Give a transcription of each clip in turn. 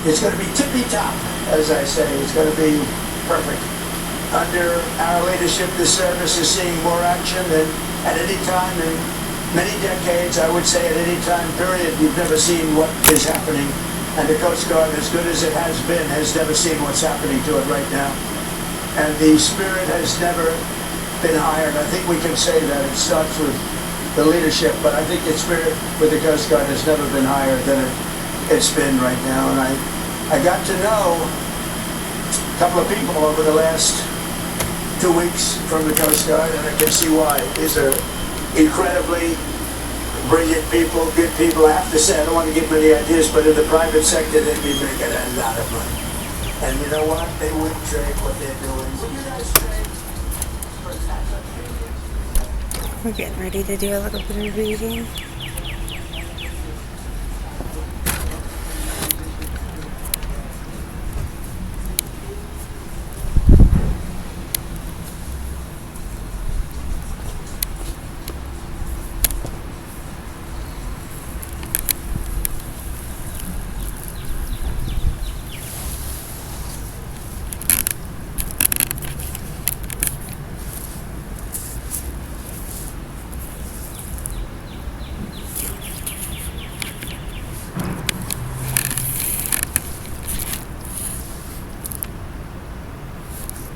It's going to be tippy-top, as I say. It's going to be perfect. Under our leadership, this service is seeing more action than at any time in many decades. I would say at any time period, you've never seen what is happening. And the Coast Guard, as good as it has been, has never seen what's happening to it right now. And the spirit has never been higher. And I think we can say that. It starts with the leadership, but I think the spirit with the Coast Guard has never been higher than it's been right now. And I got to know a couple of people over the last 2 weeks from the Coast Guard, and I can see why. These are incredibly brilliant people, good people. I have to say, I don't want to give them any ideas, but in the private sector, they'd be making a lot of money. And you know what? They wouldn't trade what they're doing. Would you guys trade for tax opportunities? We're getting ready to do a little bit of reading.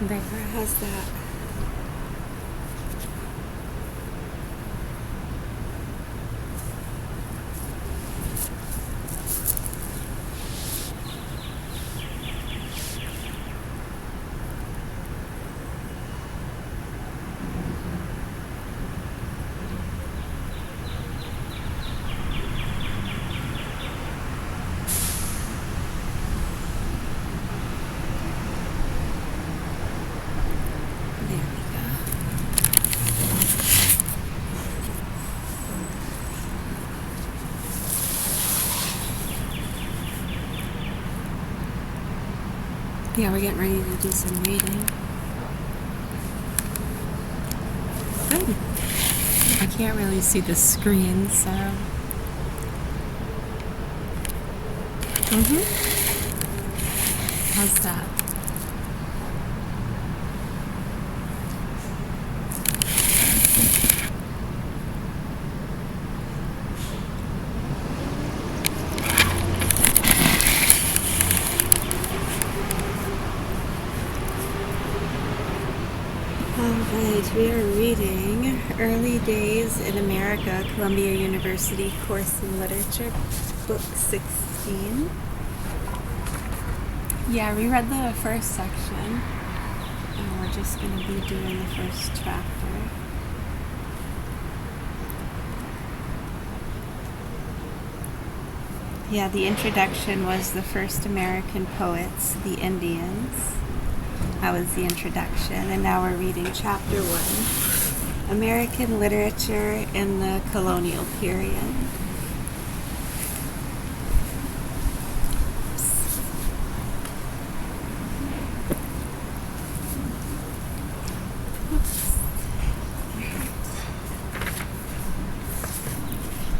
There has that. Yeah, we're getting ready to do some reading. Good. I can't really see the screen, so. How's that? Alright, we are reading Early Days in America, Columbia University Course in Literature, Book 16. Yeah, we read the first section, and we're just going to be doing the first chapter. Yeah, the introduction was the first American poets, the Indians. That was the introduction, and now we're reading chapter 1, American Literature in the Colonial Period.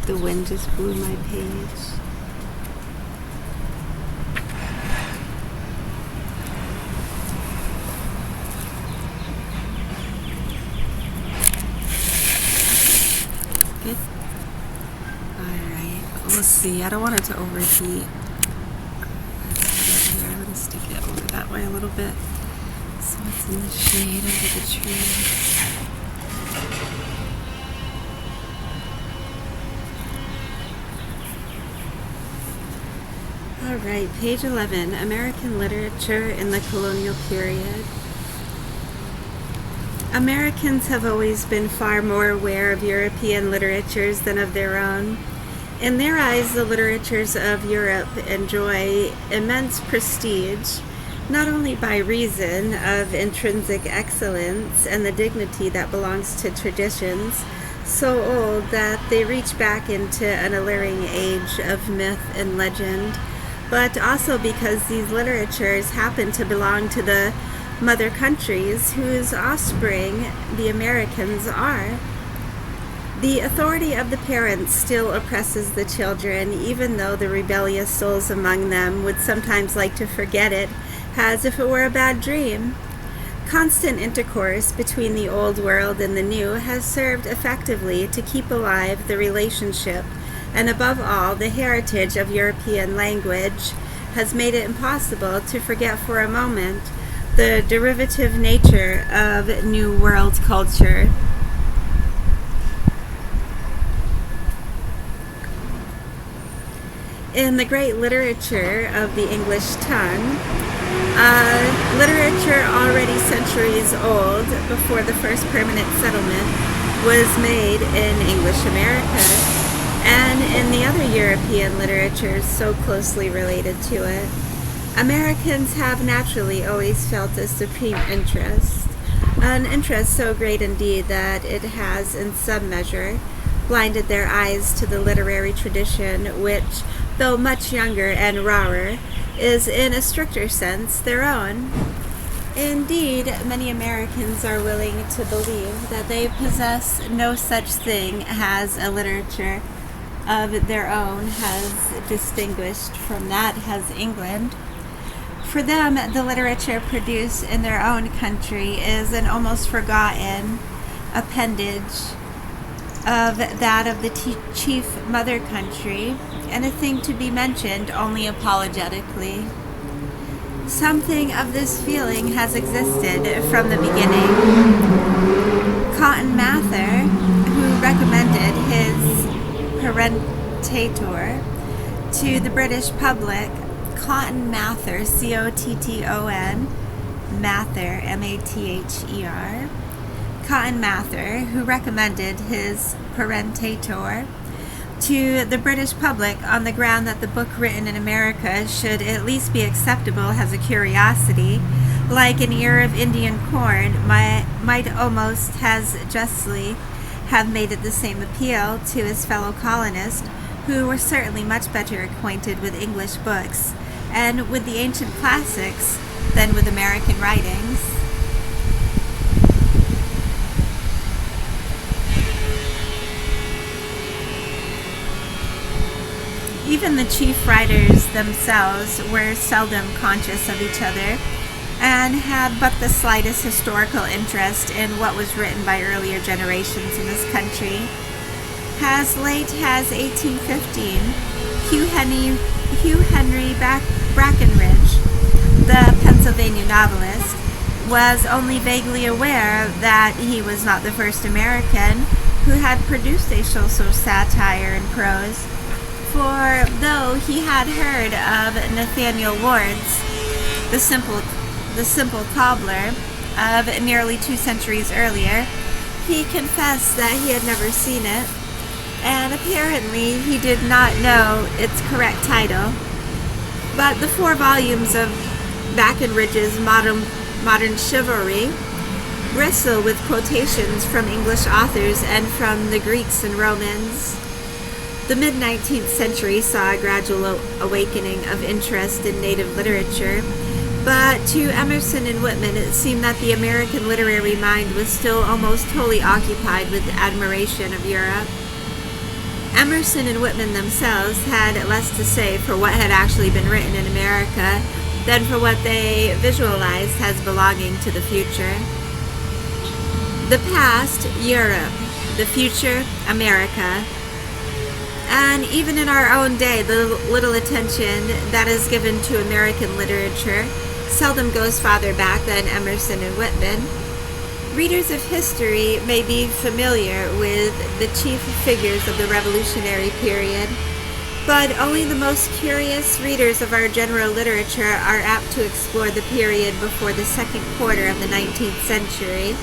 The wind just blew my page. Good. Alright, we'll see. I don't want it to overheat. I'm going to stick it over that way a little bit so it's in the shade under the trees. Alright, page 11, American Literature in the Colonial Period. Americans have always been far more aware of European literatures than of their own. In their eyes, the literatures of Europe enjoy immense prestige, not only by reason of intrinsic excellence and the dignity that belongs to traditions so old that they reach back into an alluring age of myth and legend, but also because these literatures happen to belong to the mother countries whose offspring the Americans are. The authority of the parents still oppresses the children, even though the rebellious souls among them would sometimes like to forget it, as if it were a bad dream. Constant intercourse between the old world and the new has served effectively to keep alive the relationship, and above all, the heritage of European language has made it impossible to forget for a moment the derivative nature of New World culture. In the great literature of the English tongue, literature already centuries old before the first permanent settlement was made in English America, and in the other European literatures so closely related to it, Americans have naturally always felt a supreme interest, an interest so great indeed that it has, in some measure, blinded their eyes to the literary tradition which, though much younger and rawer, is in a stricter sense their own. Indeed, many Americans are willing to believe that they possess no such thing as a literature of their own as distinguished from that has England. For them, the literature produced in their own country is an almost forgotten appendage of that of the chief mother country, and a thing to be mentioned only apologetically. Something of this feeling has existed from the beginning. Cotton Mather, who recommended his parentator to the British public, Cotton Mather, C-O-T-T-O-N, Mather, M-A-T-H-E-R, Cotton Mather, who recommended his parentator to the British public on the ground that the book written in America should at least be acceptable as a curiosity, like an ear of Indian corn, might almost as justly have made it the same appeal to his fellow colonists, who were certainly much better acquainted with English books and with the ancient classics than with American writings. Even the chief writers themselves were seldom conscious of each other, and had but the slightest historical interest in what was written by earlier generations in this country. As late as 1815, Hugh Henry Brackenridge, the Pennsylvania novelist, was only vaguely aware that he was not the first American who had produced a social satire in prose. For though he had heard of Nathaniel Ward's The Simple Cobbler of nearly 2 centuries earlier, he confessed that he had never seen it, and apparently he did not know its correct title. But the 4 volumes of Brackenridge's Modern Chivalry bristle with quotations from English authors and from the Greeks and Romans. The mid-19th century saw a gradual awakening of interest in native literature, but to Emerson and Whitman it seemed that the American literary mind was still almost wholly occupied with admiration of Europe. Emerson and Whitman themselves had less to say for what had actually been written in America than for what they visualized as belonging to the future. The past, Europe. The future, America. And even in our own day, the little attention that is given to American literature seldom goes farther back than Emerson and Whitman. Readers of history may be familiar with the chief figures of the Revolutionary period, but only the most curious readers of our general literature are apt to explore the period before the second quarter of the 19th century.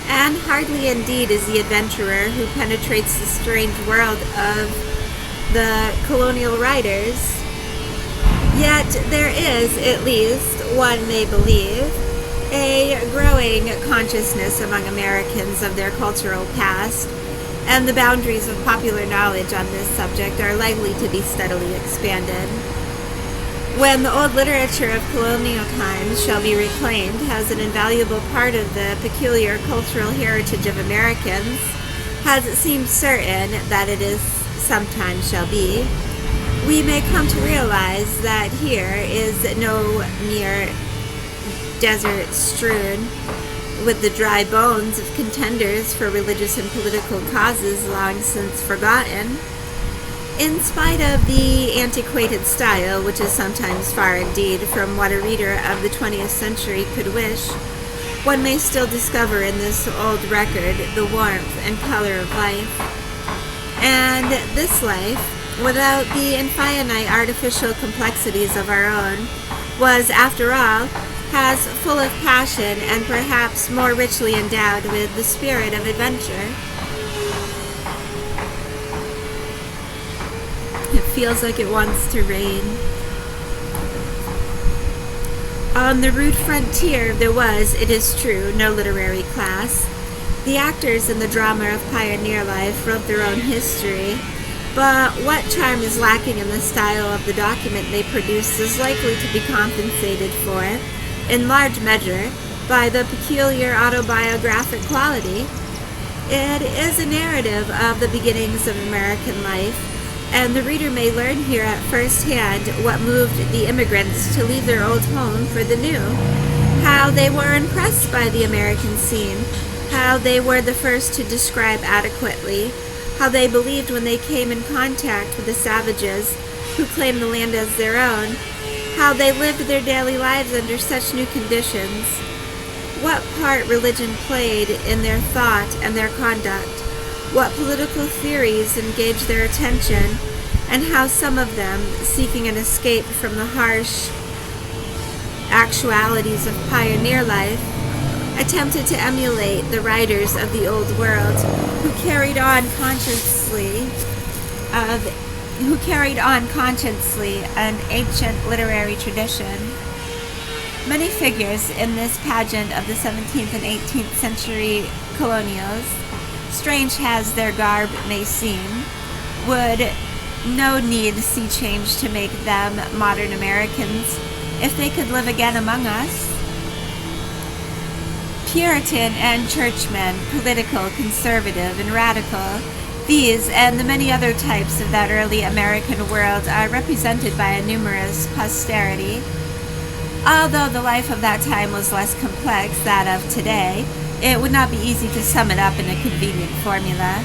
And hardly indeed is the adventurer who penetrates the strange world of the colonial writers. Yet there is, at least one may believe, a growing consciousness among Americans of their cultural past, and the boundaries of popular knowledge on this subject are likely to be steadily expanded. When the old literature of colonial times shall be reclaimed as an invaluable part of the peculiar cultural heritage of Americans, as it seems certain that it is sometimes shall be, we may come to realize that here is no mere desert strewn with the dry bones of contenders for religious and political causes long since forgotten. In spite of the antiquated style, which is sometimes far indeed from what a reader of the 20th century could wish, one may still discover in this old record the warmth and color of life. And this life, without the infinite artificial complexities of our own, was, after all, as full of passion and perhaps more richly endowed with the spirit of adventure. It feels like it wants to rain. On the rude frontier there was, it is true, no literary class. The actors in the drama of pioneer life wrote their own history, but what charm is lacking in the style of the document they produced is likely to be compensated for, in large measure, by the peculiar autobiographic quality. It is a narrative of the beginnings of American life, and the reader may learn here at first hand what moved the immigrants to leave their old home for the new, how they were impressed by the American scene, how they were the first to describe adequately, how they believed when they came in contact with the savages who claimed the land as their own, how they lived their daily lives under such new conditions, what part religion played in their thought and their conduct, what political theories engaged their attention, and how some of them, seeking an escape from the harsh actualities of pioneer life, attempted to emulate the writers of the old world who carried on consciously an ancient literary tradition. Many figures in this pageant of the 17th and 18th century colonials, strange as their garb may seem, would no need see change to make them modern Americans if they could live again among us. Puritan and churchman, political, conservative, and radical, these and the many other types of that early American world are represented by a numerous posterity. Although the life of that time was less complex than that of today, it would not be easy to sum it up in a convenient formula.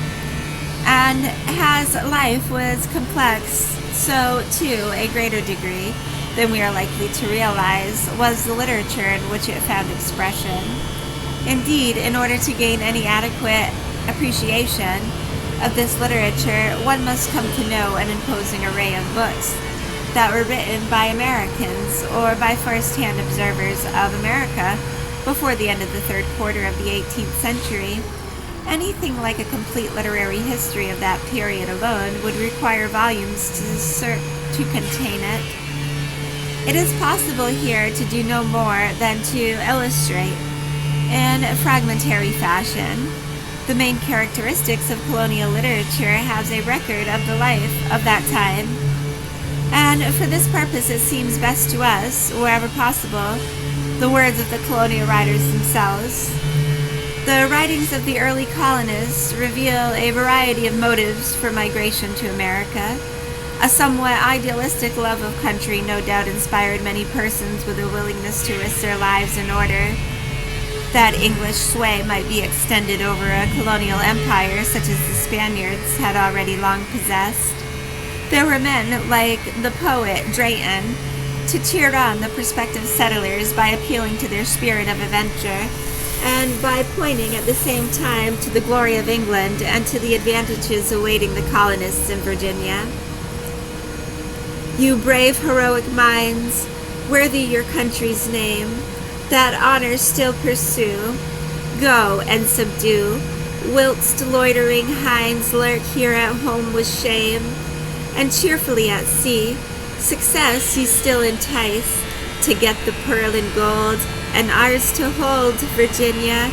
And as life was complex, so to a greater degree than we are likely to realize was the literature in which it found expression. Indeed, in order to gain any adequate appreciation of this literature, one must come to know an imposing array of books that were written by Americans or by first-hand observers of America before the end of the third quarter of the 18th century. Anything like a complete literary history of that period alone would require volumes to contain it. It is possible here to do no more than to illustrate, in a fragmentary fashion, the main characteristics of colonial literature as a record of the life of that time. And for this purpose it seems best to us, wherever possible, the words of the colonial writers themselves. The writings of the early colonists reveal a variety of motives for migration to America. A somewhat idealistic love of country no doubt inspired many persons with a willingness to risk their lives in order that English sway might be extended over a colonial empire such as the Spaniards had already long possessed. There were men like the poet Drayton to cheer on the prospective settlers by appealing to their spirit of adventure, and by pointing at the same time to the glory of England and to the advantages awaiting the colonists in Virginia. You brave, heroic minds, worthy your country's name, that honor still pursue, go and subdue, whilst loitering hinds lurk here at home with shame, and cheerfully at sea, success ye still entice, to get the pearl and gold, and ours to hold, Virginia,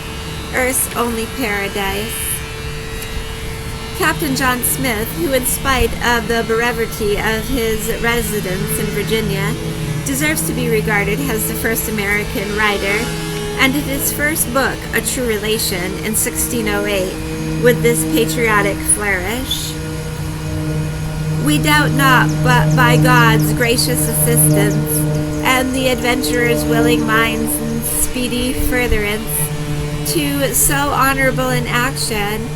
earth's only paradise. Captain John Smith, who in spite of the brevity of his residence in Virginia, deserves to be regarded as the first American writer, and in his first book, A True Relation, in 1608, with this patriotic flourish. We doubt not, but by God's gracious assistance, and the adventurers' willing minds and speedy furtherance, to so honorable an action,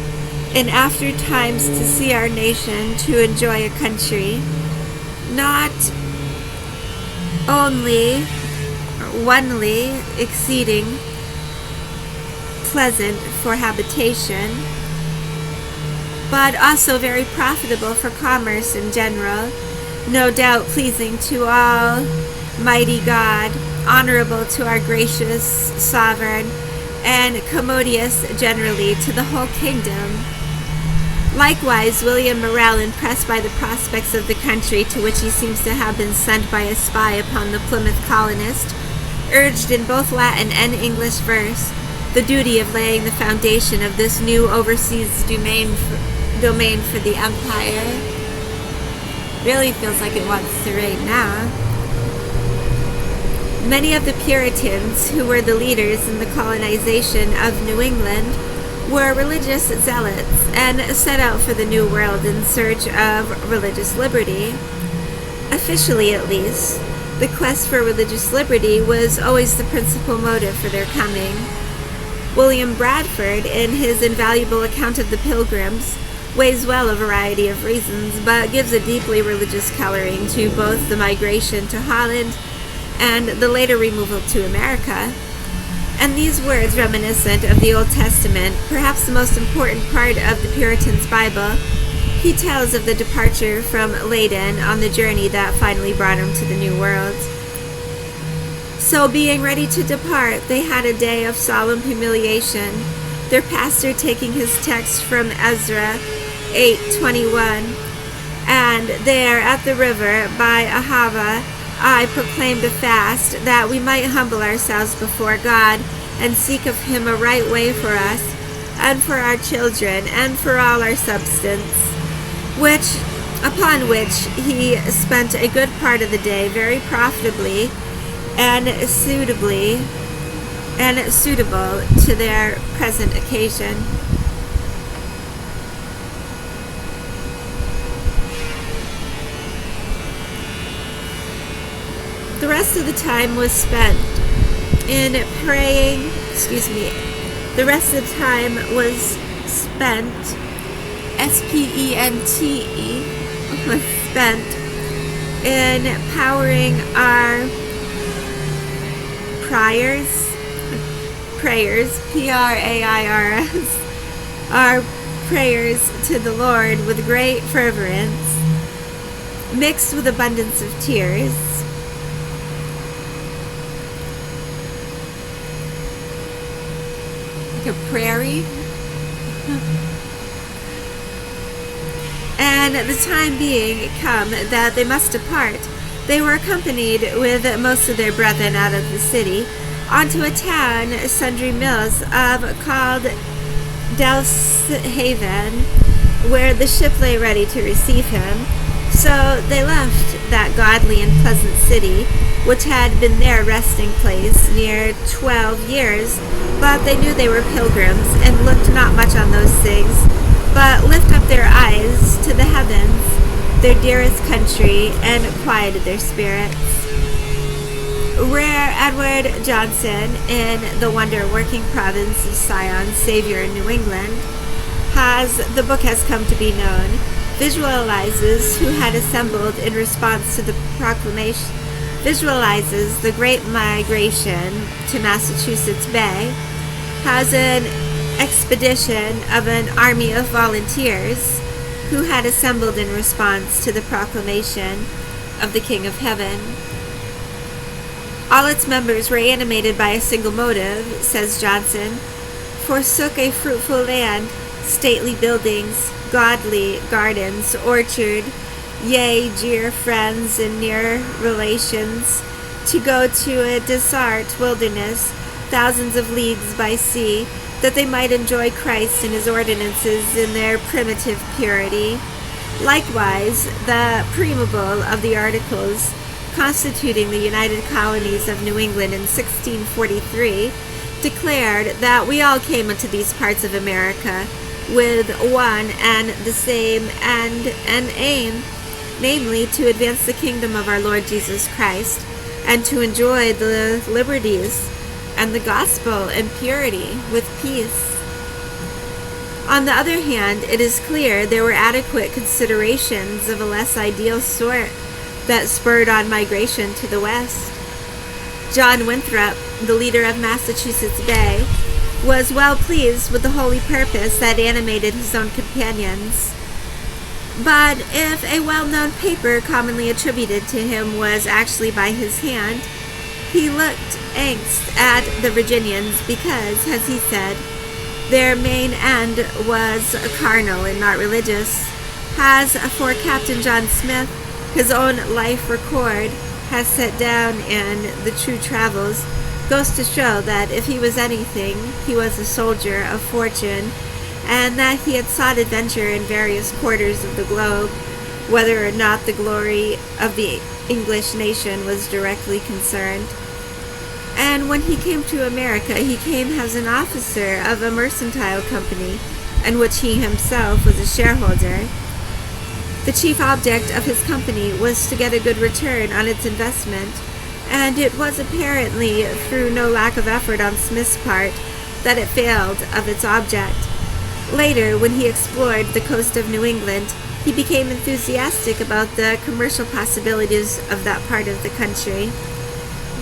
in after times to see our nation to enjoy a country, not only onely exceeding pleasant for habitation, but also very profitable for commerce in general, no doubt pleasing to all mighty God, honorable to our gracious sovereign, and commodious generally to the whole kingdom. Likewise, William Morel, impressed by the prospects of the country to which he seems to have been sent by a spy upon the Plymouth colonist, urged in both Latin and English verse the duty of laying the foundation of this new overseas domain for the empire. Really feels like it wants to rain now. Many of the Puritans, who were the leaders in the colonization of New England, were religious zealots and set out for the New World in search of religious liberty. Officially, at least, the quest for religious liberty was always the principal motive for their coming. William Bradford, in his invaluable account of the Pilgrims, weighs well a variety of reasons, but gives a deeply religious coloring to both the migration to Holland and the later removal to America. And these words, reminiscent of the Old Testament, perhaps the most important part of the Puritans' Bible, he tells of the departure from Leyden on the journey that finally brought him to the New World. So being ready to depart, they had a day of solemn humiliation, their pastor taking his text from Ezra 8:21, and there at the river by Ahava I proclaimed a fast, that we might humble ourselves before God, and seek of him a right way for us, and for our children, and for all our substance. Upon which he spent a good part of the day very profitably and suitable to their present occasion. The rest of the time was spent in praying, the rest of the time was spent, S-P-E-N-T-E, was spent in powering our prayers, P-R-A-I-R-S, our prayers to the Lord with great fervorance, mixed with abundance of tears. A prairie. And the time being come that they must depart, they were accompanied with most of their brethren out of the city unto a town sundry mills called Delfshaven, where the ship lay ready to receive him. So they left that godly and pleasant city, which had been their resting place near 12 years, but they knew they were pilgrims, and looked not much on those things, but lift up their eyes to the heavens, their dearest country, and quieted their spirits. Rare Edward Johnson, in the wonder-working province of Sion, Savior in New England, the book has come to be known, visualizes who had assembled in response to the proclamation, visualizes the great migration to Massachusetts Bay, has an expedition of an army of volunteers who had assembled in response to the proclamation of the King of Heaven. All its members were animated by a single motive, says Johnson, forsook a fruitful land, stately buildings, godly gardens, orchard, yea, dear friends and near relations, to go to a desert wilderness, thousands of leagues by sea, that they might enjoy Christ and his ordinances in their primitive purity. Likewise, the preamble of the Articles constituting the United Colonies of New England in 1643 declared that we all came into these parts of America, with one and the same end and aim, namely to advance the kingdom of our Lord Jesus Christ and to enjoy the liberties and the gospel and purity with peace. On the other hand, it is clear there were adequate considerations of a less ideal sort that spurred on migration to the West. John Winthrop, the leader of Massachusetts Bay, was well pleased with the holy purpose that animated his own companions. But if a well-known paper commonly attributed to him was actually by his hand, he looked angst at the Virginians because, as he said, their main end was carnal and not religious. As for Captain John Smith, his own life record has set down in the True Travels, goes to show that if he was anything, he was a soldier of fortune, and that he had sought adventure in various quarters of the globe, whether or not the glory of the English nation was directly concerned. And when he came to America, he came as an officer of a mercantile company, in which he himself was a shareholder. The chief object of his company was to get a good return on its investment, and it was apparently through no lack of effort on Smith's part that it failed of its object. Later, when he explored the coast of New England, he became enthusiastic about the commercial possibilities of that part of the country.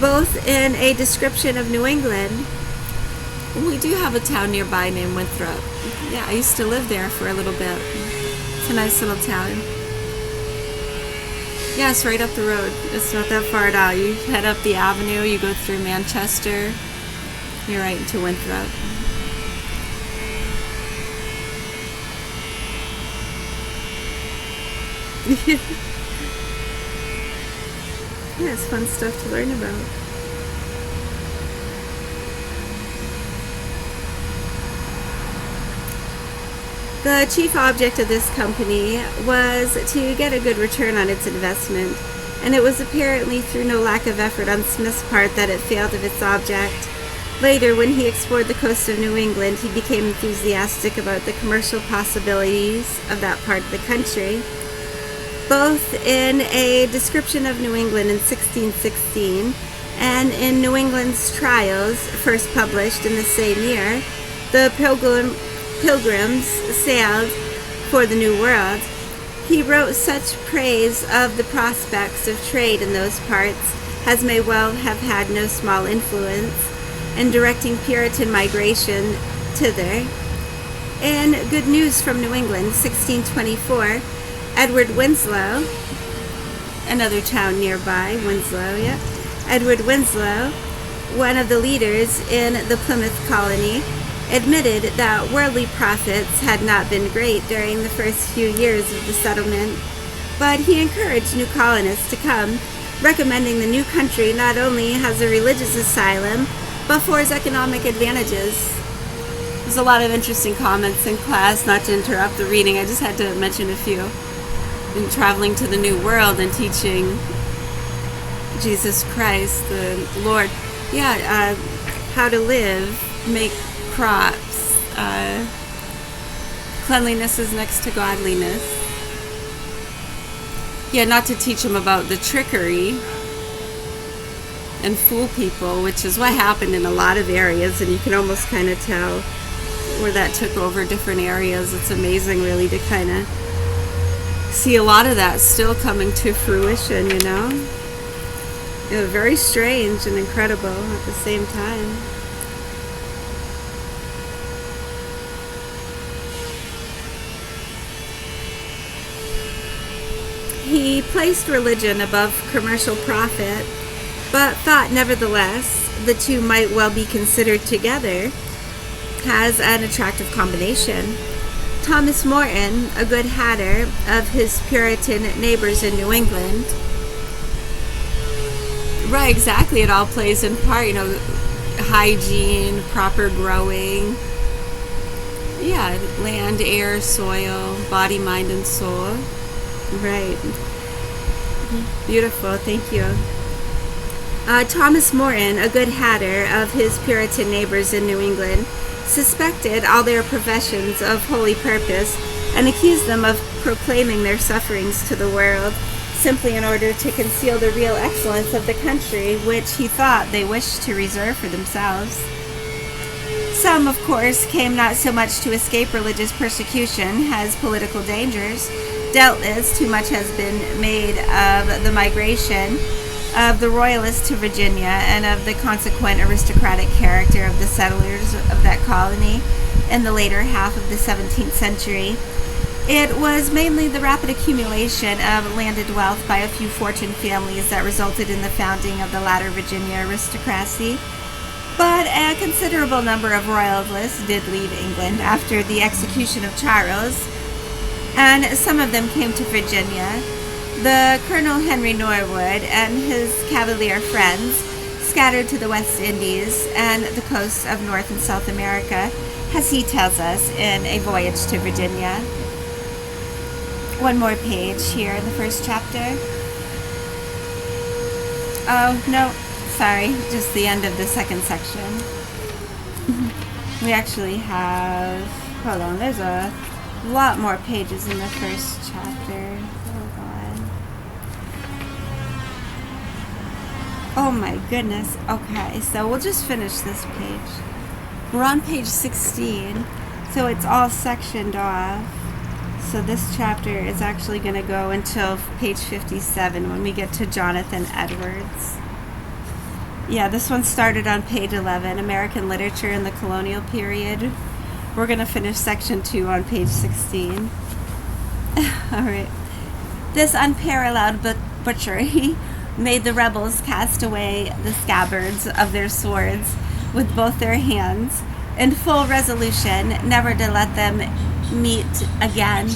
Both in a description of New England, we do have a town nearby named Winthrop. Yeah, I used to live there for a little bit. It's a nice little town. Yeah, it's right up the road. It's not that far at all. You head up the avenue, you go through Manchester, you're right into Winthrop. Yeah, it's fun stuff to learn about. The chief object of this company was to get a good return on its investment, and it was apparently through no lack of effort on Smith's part that it failed of its object. Later, when he explored the coast of New England, he became enthusiastic about the commercial possibilities of that part of the country. Both in a description of New England in 1616 and in New England's Trials, first published in the same year, the pilgrims sailed for the New World. He wrote such praise of the prospects of trade in those parts as may well have had no small influence in directing Puritan migration thither. In Good News from New England, 1624, Edward Winslow, another town nearby, Winslow, yeah. Edward Winslow, one of the leaders in the Plymouth colony, admitted that worldly profits had not been great during the first few years of the settlement, but he encouraged new colonists to come, recommending the new country not only as a religious asylum, but for its economic advantages. There's a lot of interesting comments in class. Not to interrupt the reading, I just had to mention a few. In traveling to the New World and teaching Jesus Christ, the Lord, how to live, make crops, cleanliness is next to godliness. Yeah, not to teach them about the trickery and fool people, which is what happened in a lot of areas, and you can almost kind of tell where that took over different areas. It's amazing really to kind of see a lot of that still coming to fruition, you know? Very strange and incredible at the same time. He placed religion above commercial profit, but thought nevertheless the two might well be considered together as an attractive combination. Thomas Morton, a good hatter of his Puritan neighbors in New England. Right, exactly. It all plays in part, hygiene, proper growing. Yeah, land, air, soil, body, mind, and soul. Right. Beautiful, thank you. Thomas Morton, a good hatter of his Puritan neighbors in New England, suspected all their professions of holy purpose and accused them of proclaiming their sufferings to the world simply in order to conceal the real excellence of the country, which he thought they wished to reserve for themselves. Some, of course, came not so much to escape religious persecution as political dangers. Doubtless, too much has been made of the migration of the royalists to Virginia and of the consequent aristocratic character of the settlers of that colony in the later half of the 17th century. It was mainly the rapid accumulation of landed wealth by a few fortunate families that resulted in the founding of the latter Virginia aristocracy. But a considerable number of royalists did leave England after the execution of Charles, and some of them came to Virginia. The Colonel Henry Norwood and his Cavalier friends scattered to the West Indies and the coasts of North and South America, as he tells us in A Voyage to Virginia. One more page here in the first chapter. Oh, no, sorry, just the end of the second section. We actually have, hold on, there's a lot more pages in the first chapter. Hold on. Oh my goodness. Okay, so we'll just finish this page. We're on page 16, so it's all sectioned off. So this chapter is actually going to go until page 57 when we get to Jonathan Edwards. Yeah, this one started on page 11, American Literature in the Colonial Period. We're going to finish section 2 on page 16. All right. This unparalleled butchery made the rebels cast away the scabbards of their swords with both their hands, in full resolution never to let them meet again,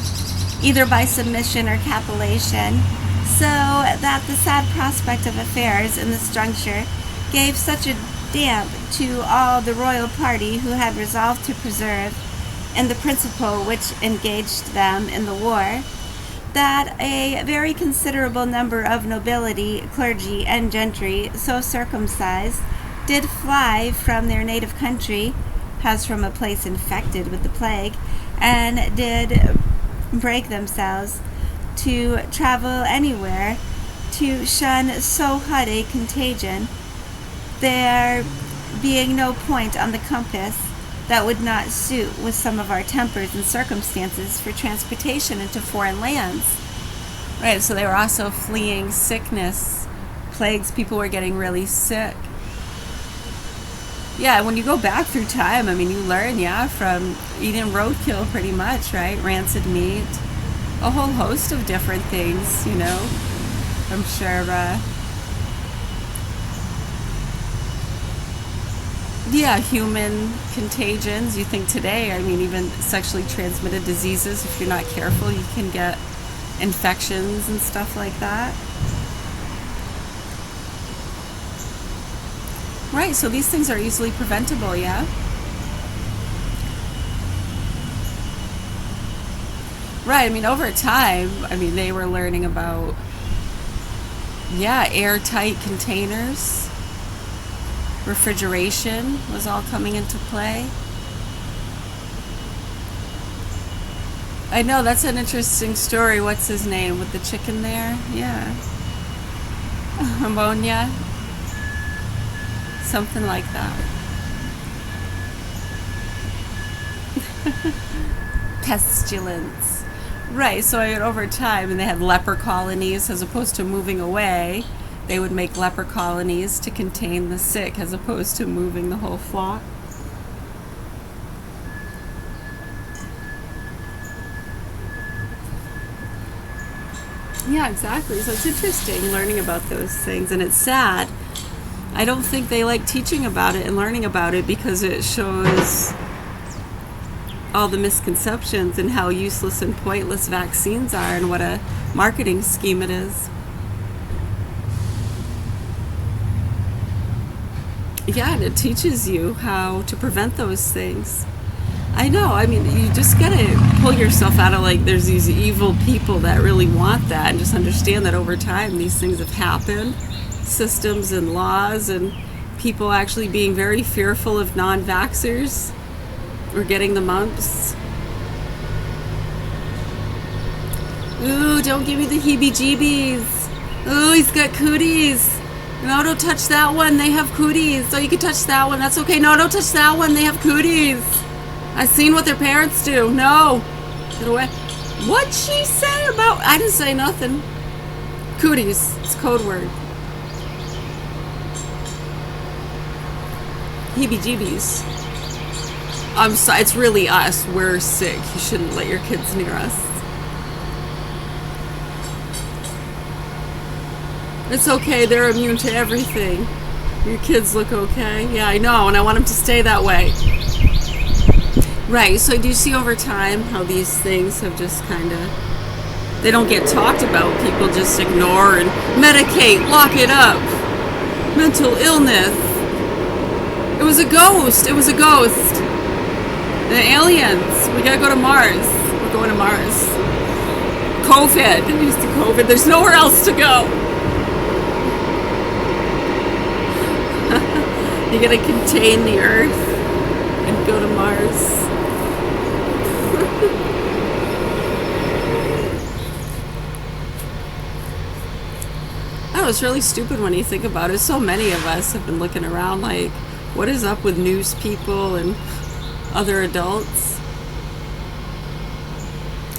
either by submission or capitulation, so that the sad prospect of affairs in this juncture gave such a damp to all the royal party who had resolved to preserve in the principle which engaged them in the war, that a very considerable number of nobility, clergy, and gentry so circumcised did fly from their native country, as from a place infected with the plague, and did break themselves to travel anywhere to shun so hot a contagion, there being no point on the compass that would not suit with some of our tempers and circumstances for transportation into foreign lands. Right, so they were also fleeing sickness, plagues, people were getting really sick. Yeah, when you go back through time, I mean, you learn, from eating roadkill pretty much, right? Rancid meat, a whole host of different things, I'm sure, human contagions. You think today, I mean, even sexually transmitted diseases, if you're not careful, you can get infections and stuff like that. Right, so these things are easily preventable, yeah? Right, I mean, over time, they were learning about, airtight containers. Refrigeration was all coming into play. I know, that's an interesting story. What's his name with the chicken there? Yeah. Ammonia. Something like that. Pestilence. Right, so over time, and they had leper colonies, as opposed to moving away, they would make leper colonies to contain the sick, as opposed to moving the whole flock. Yeah, exactly. So it's interesting learning about those things, and it's sad. I don't think they like teaching about it and learning about it because it shows all the misconceptions and how useless and pointless vaccines are and what a marketing scheme it is. Yeah, and it teaches you how to prevent those things. I know, you just gotta pull yourself out of there's these evil people that really want that, and just understand that over time these things have happened. Systems and laws and people actually being very fearful of non-vaxxers or getting the mumps. Ooh, don't give me the heebie-jeebies. Ooh, he's got cooties. No, don't touch that one. They have cooties. Oh, you can touch that one. That's okay. No, don't touch that one. They have cooties. I've seen what their parents do. No. Get away. What'd she say about... I didn't say nothing. Cooties. It's a code word. Heebie-jeebies. I'm sorry. It's really us. We're sick. You shouldn't let your kids near us. It's okay, they're immune to everything. Your kids look okay. Yeah, I know, and I want them to stay that way. Right, so do you see over time how these things have just kind of... They don't get talked about. People just ignore and medicate, lock it up. Mental illness. It was a ghost. It was a ghost. The aliens. We gotta go to Mars. We're going to Mars. COVID. I'm used to COVID. There's nowhere else to go. You gotta contain the Earth and go to Mars. That was really stupid when you think about it. So many of us have been looking around like, what is up with news people and other adults?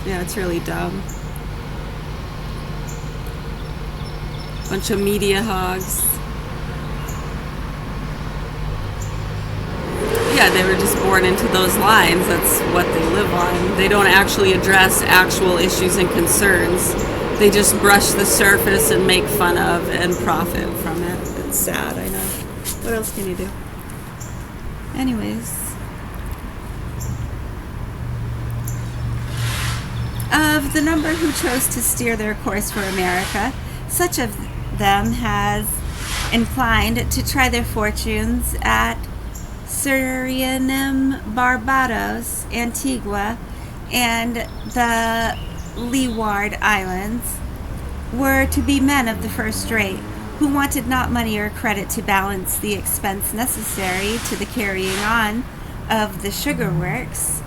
Yeah, it's really dumb. Bunch of media hogs. Yeah, they were just born into those lines. That's what they live on. They don't actually address actual issues and concerns. They just brush the surface and make fun of and profit from it. It's sad, I know. What else can you do? Anyways. Of the number who chose to steer their course for America, such of them has inclined to try their fortunes at Suriname, Barbados, Antigua, and the Leeward Islands were to be men of the first rate, who wanted not money or credit to balance the expense necessary to the carrying on of the sugar works,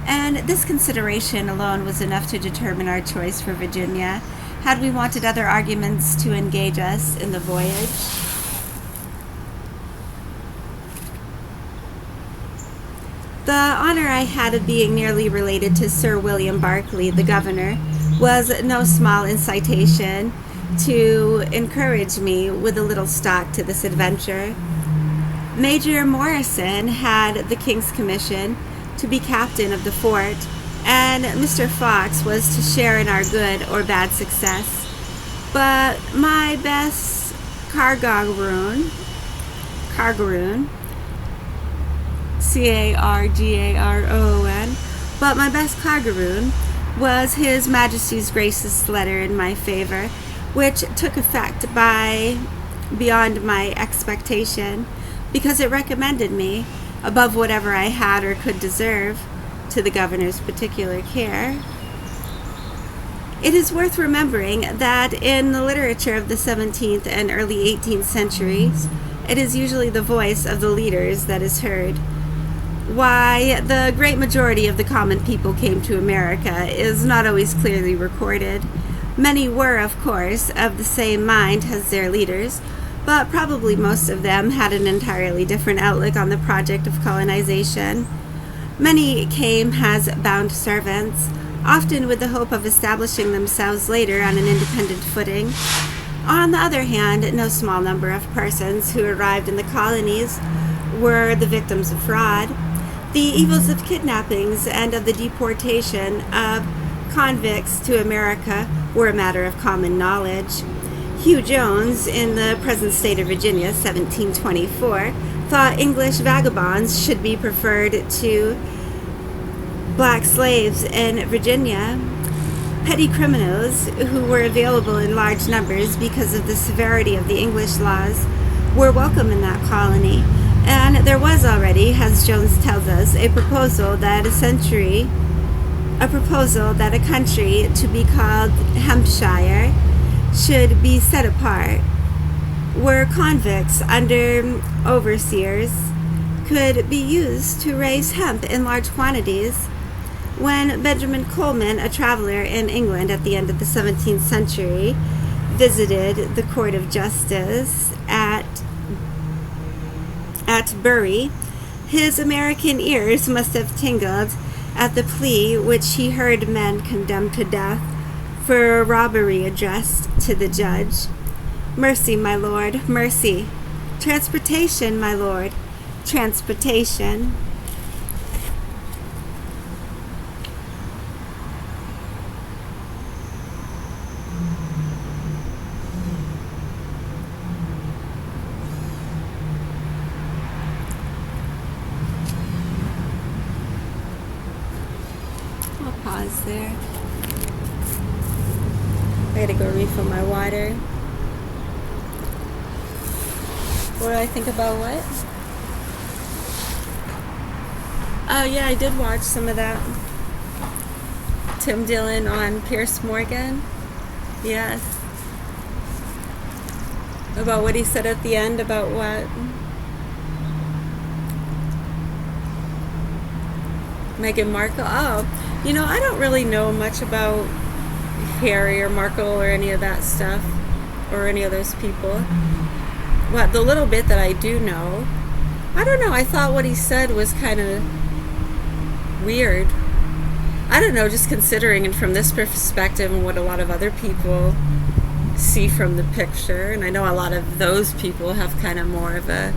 and this consideration alone was enough to determine our choice for Virginia, had we wanted other arguments to engage us in the voyage. The honor I had of being nearly related to Sir William Berkeley, the governor, was no small incitation to encourage me with a little stock to this adventure. Major Morrison had the King's commission to be captain of the fort, and Mr. Fox was to share in our good or bad success. But my best cargaroon, C-A-R-G-A-R-O-N, but my best cargaroon was His Majesty's gracious letter in my favor, which took effect beyond my expectation, because it recommended me, above whatever I had or could deserve, to the governor's particular care. It is worth remembering that in the literature of the 17th and early 18th centuries, it is usually the voice of the leaders that is heard. Why the great majority of the common people came to America is not always clearly recorded. Many were, of course, of the same mind as their leaders, but probably most of them had an entirely different outlook on the project of colonization. Many came as bound servants, often with the hope of establishing themselves later on an independent footing. On the other hand, no small number of persons who arrived in the colonies were the victims of fraud. The evils of kidnappings and of the deportation of convicts to America were a matter of common knowledge. Hugh Jones, in the present state of Virginia, 1724, thought English vagabonds should be preferred to black slaves in Virginia. Petty criminals, who were available in large numbers because of the severity of the English laws, were welcome in that colony. And there was already, as Jones tells us, a proposal that a country to be called Hampshire should be set apart, where convicts under overseers could be used to raise hemp in large quantities. When Benjamin Coleman, a traveler in England at the end of the 17th century, visited the Court of Justice at Bury, his American ears must have tingled at the plea which he heard men condemned to death for robbery addressed to the judge. "Mercy, my lord, mercy. Transportation, my lord, transportation." I'll pause there. I gotta go refill my water. What do I think about what? Oh yeah, I did watch some of that. Tim Dillon on Pierce Morgan. Yes. About what he said at the end about what? Meghan Markle. Oh, I don't really know much about Harry or Markle or any of that stuff or any of those people. But the little bit that I do know, I don't know, I thought what he said was kind of weird. I don't know, just considering and from this perspective and what a lot of other people see from the picture, and I know a lot of those people have kind of more of a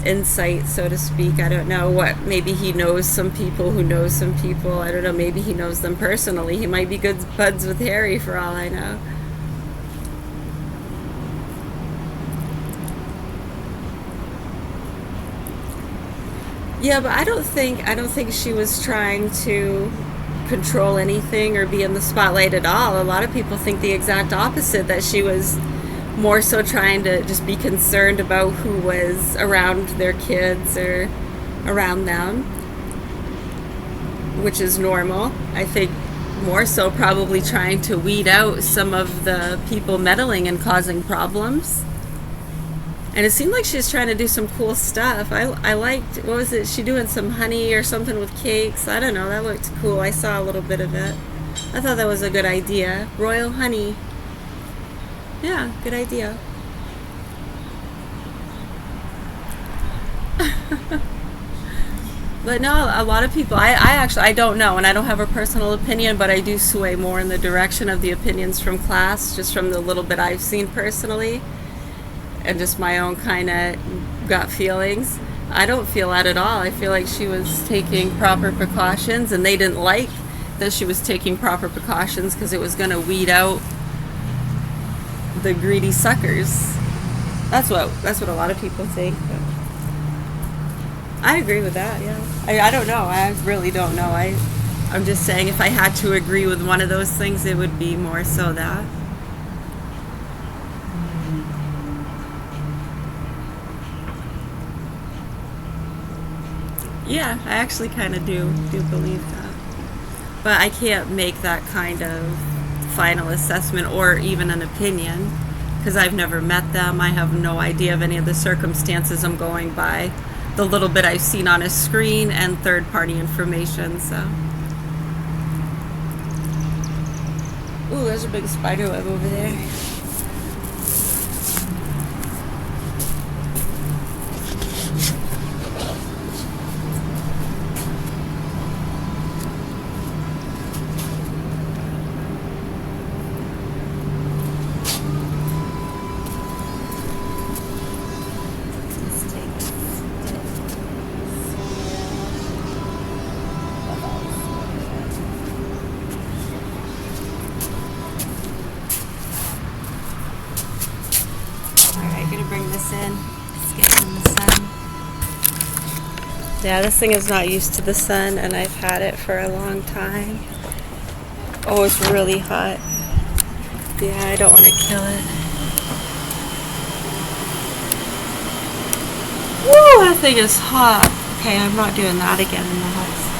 insight, so to speak. I don't know what, maybe he knows some people who know some people. I don't know, maybe he knows them personally. He might be good buds with Harry for all I know. Yeah, but I don't think she was trying to control anything or be in the spotlight at all. A lot of people think the exact opposite, that she was more so trying to just be concerned about who was around their kids or around them, which is normal. I think more so probably trying to weed out some of the people meddling and causing problems. And it seemed like she was trying to do some cool stuff. I liked, what was it, she doing some honey or something with cakes? I don't know, that looked cool. I saw a little bit of it. I thought that was a good idea. Royal honey. Yeah, good idea. But no, a lot of people, I don't know, and I don't have a personal opinion, but I do sway more in the direction of the opinions from class, just from the little bit I've seen personally, and just my own kind of gut feelings. I don't feel that at all. I feel like she was taking proper precautions, and they didn't like that she was taking proper precautions because it was going to weed out the greedy suckers. That's what a lot of people think. But I agree with that, yeah. I don't know. I really don't know. I'm just saying if I had to agree with one of those things, it would be more so that. Yeah, I actually kind of do believe that. But I can't make that kind of final assessment or even an opinion because I've never met them. I have no idea of any of the circumstances. I'm going by the little bit I've seen on a screen and third-party information, so. Ooh, there's a big spider web over there. Bring this in. It's getting in the sun. Yeah, this thing is not used to the sun, and I've had it for a long time. Oh, it's really hot. Yeah, I don't want to kill it. Woo, that thing is hot. Okay, I'm not doing that again in the house.